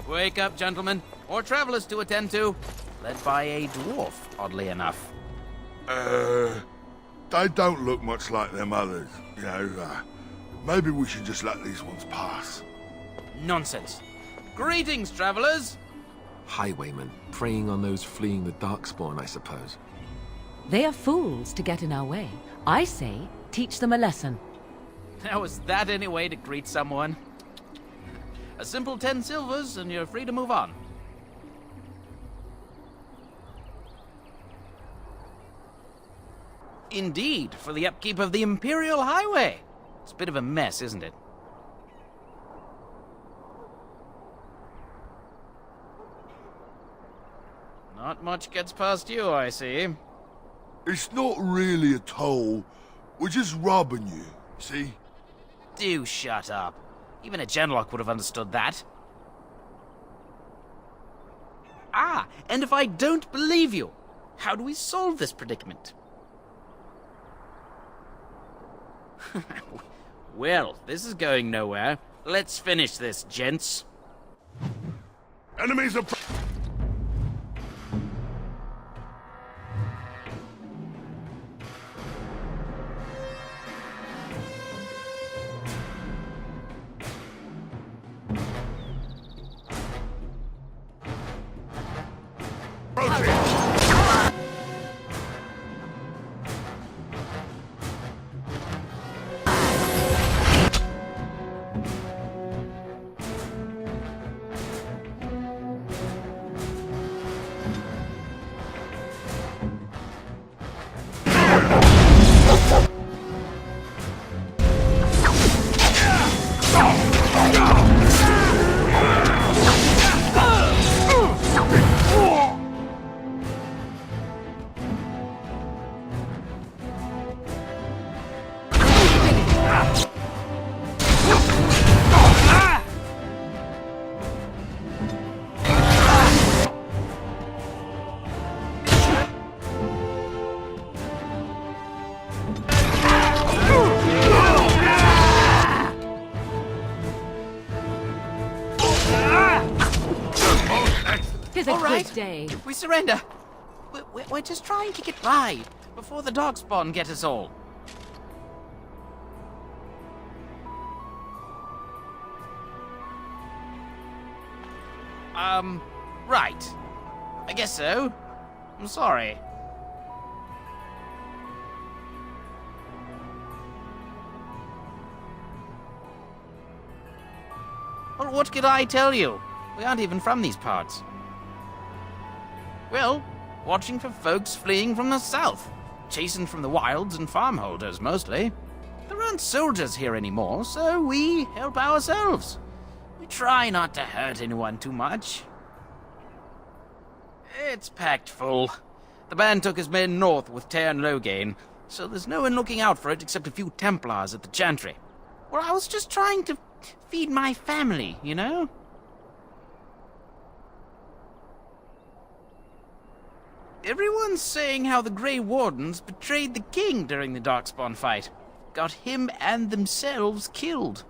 Wake up, gentlemen. More travelers to attend to. Led by a dwarf, oddly enough. They don't look much like them others, you know. Maybe we should just let these ones pass. Nonsense. Greetings, travelers. Highwaymen, preying on those fleeing the Darkspawn, I suppose. They are fools to get in our way. I say, teach them a lesson. Now, is that any way to greet someone? A simple 10 silvers, and you're free to move on. Indeed, for the upkeep of the Imperial Highway. It's a bit of a mess, isn't it? Not much gets past you, I see. It's not really a toll. We're just robbing you, see? Do shut up. Even a genlock would have understood that. Ah, and if I don't believe you, how do we solve this predicament? Well, this is going nowhere. Let's finish this, gents. Enemies are... All right, day. We surrender. We're just trying to get by before the Darkspawn get us all. Right. I guess so. I'm sorry. Well, what could I tell you? We aren't even from these parts. Well, watching for folks fleeing from the south. Chasing from the wilds and farmholders, mostly. There aren't soldiers here anymore, so we help ourselves. We try not to hurt anyone too much. It's packed full. The band took his men north with Tear and Logain, so there's no one looking out for it except a few Templars at the Chantry. Well, I was just trying to feed my family, you know? Everyone's saying how the Grey Wardens betrayed the king during the Darkspawn fight. Got him and themselves killed.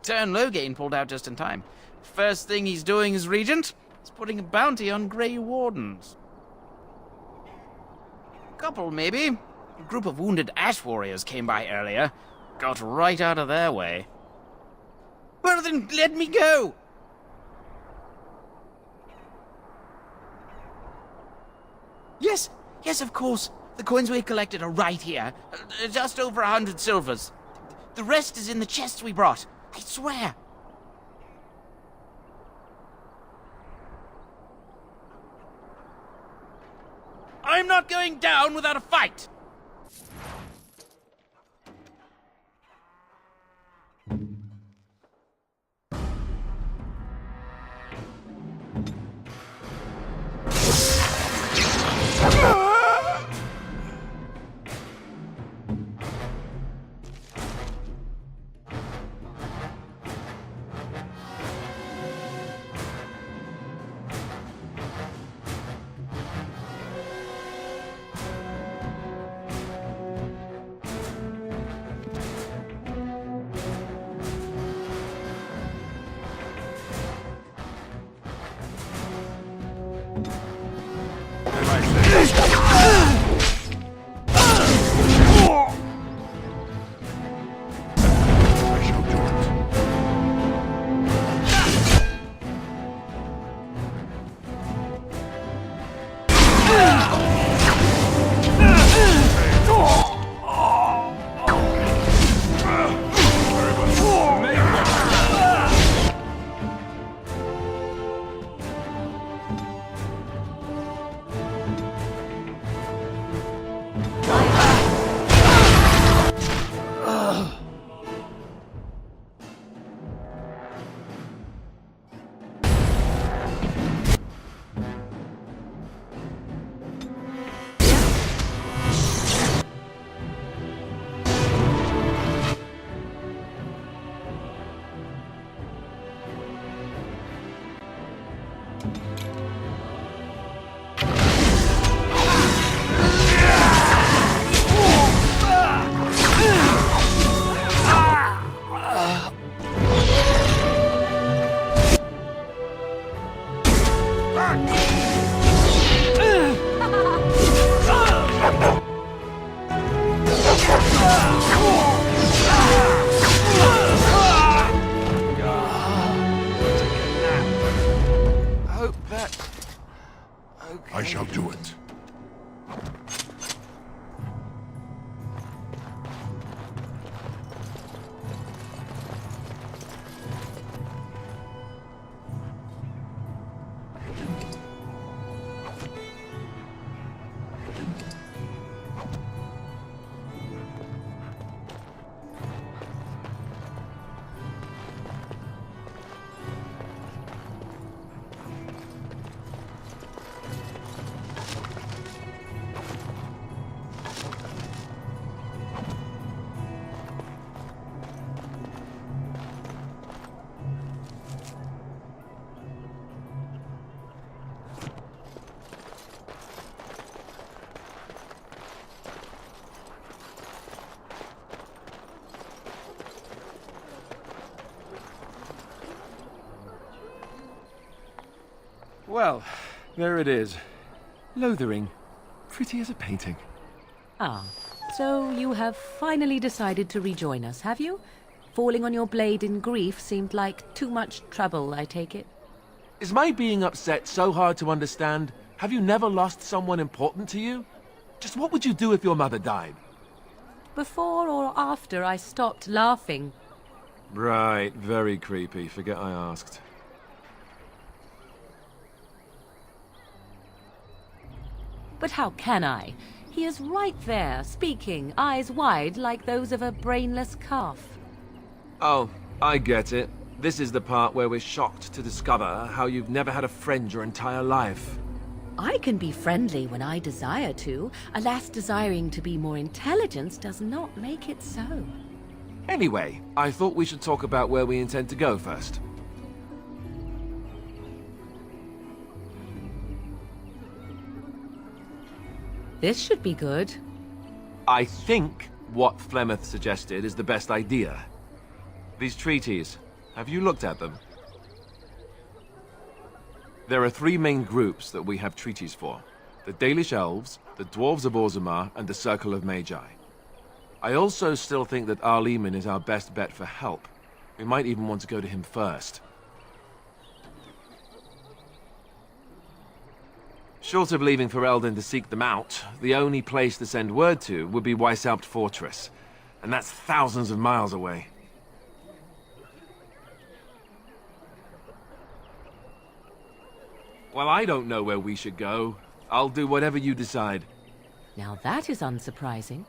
Tear Logain pulled out just in time. First thing he's doing as regent is putting a bounty on Grey Wardens. Couple, maybe. A group of wounded Ash Warriors came by earlier. Got right out of their way. Well then, let me go! Yes, of course. The coins we collected are right here. Just over 100 silvers. The rest is in the chests we brought. I swear. I'm not going down without a fight! I shall do it. Well, there it is. Lothering. Pretty as a painting. Ah, so you have finally decided to rejoin us, have you? Falling on your blade in grief seemed like too much trouble, I take it. Is my being upset so hard to understand? Have you never lost someone important to you? Just what would you do if your mother died? Before or after I stopped laughing. Right, very creepy. Forget I asked. But how can I? He is right there, speaking, eyes wide like those of a brainless calf. Oh, I get it. This is the part where we're shocked to discover how you've never had a friend your entire life. I can be friendly when I desire to. Alas, desiring to be more intelligent does not make it so. Anyway, I thought we should talk about where we intend to go first. This should be good. I think what Flemeth suggested is the best idea. These treaties, have you looked at them? There are three main groups that we have treaties for. The Dalish Elves, the Dwarves of Orzammar, and the Circle of Magi. I also still think that Arleman is our best bet for help. We might even want to go to him first. Short of leaving for Eldon to seek them out, the only place to send word to would be Weishaupt Fortress. And that's thousands of miles away. Well, I don't know where we should go. I'll do whatever you decide. Now that is unsurprising.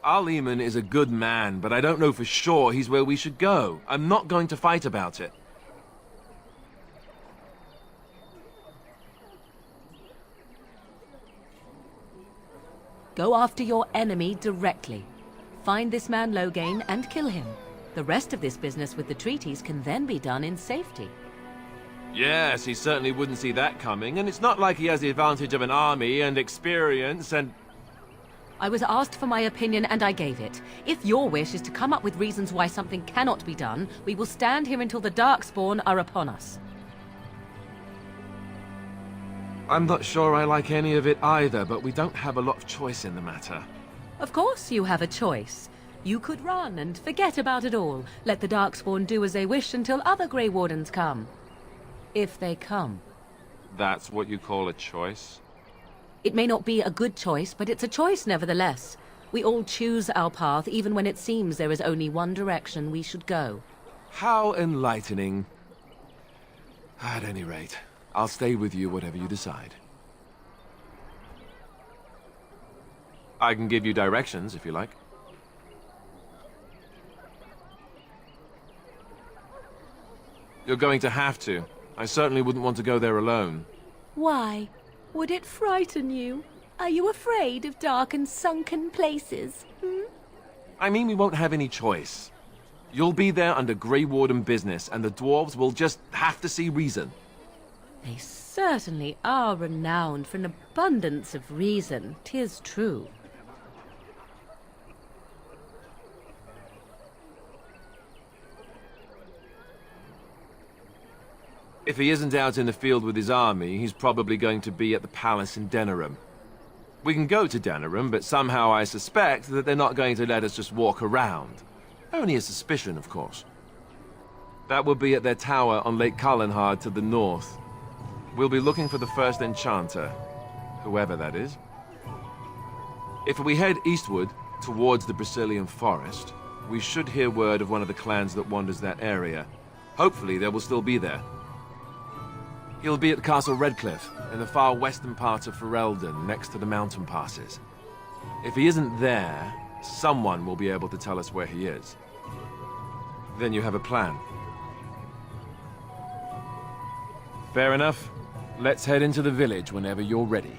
Arleman is a good man, but I don't know for sure he's where we should go. I'm not going to fight about it. Go after your enemy directly. Find this man Loghain and kill him. The rest of this business with the treaties can then be done in safety. Yes, he certainly wouldn't see that coming, and it's not like he has the advantage of an army and experience and... I was asked for my opinion and I gave it. If your wish is to come up with reasons why something cannot be done, we will stand here until the Darkspawn are upon us. I'm not sure I like any of it either, but we don't have a lot of choice in the matter. Of course you have a choice. You could run and forget about it all. Let the Darkspawn do as they wish until other Grey Wardens come. If they come. That's what you call a choice? It may not be a good choice, but it's a choice nevertheless. We all choose our path, even when it seems there is only one direction we should go. How enlightening. At any rate, I'll stay with you whatever you decide. I can give you directions, if you like. You're going to have to. I certainly wouldn't want to go there alone. Why? Would it frighten you? Are you afraid of dark and sunken places? I mean, we won't have any choice. You'll be there under Grey Warden business, and the dwarves will just have to see reason. They certainly are renowned for an abundance of reason, 'tis true. If he isn't out in the field with his army, he's probably going to be at the palace in Denerim. We can go to Denerim, but somehow I suspect that they're not going to let us just walk around. Only a suspicion, of course. That will be at their tower on Lake Kallenhard to the north. We'll be looking for the first enchanter, whoever that is. If we head eastward, towards the Brazilian forest, we should hear word of one of the clans that wanders that area. Hopefully they will still be there. He'll be at Castle Redcliffe, in the far western part of Ferelden, next to the mountain passes. If he isn't there, someone will be able to tell us where he is. Then you have a plan. Fair enough. Let's head into the village whenever you're ready.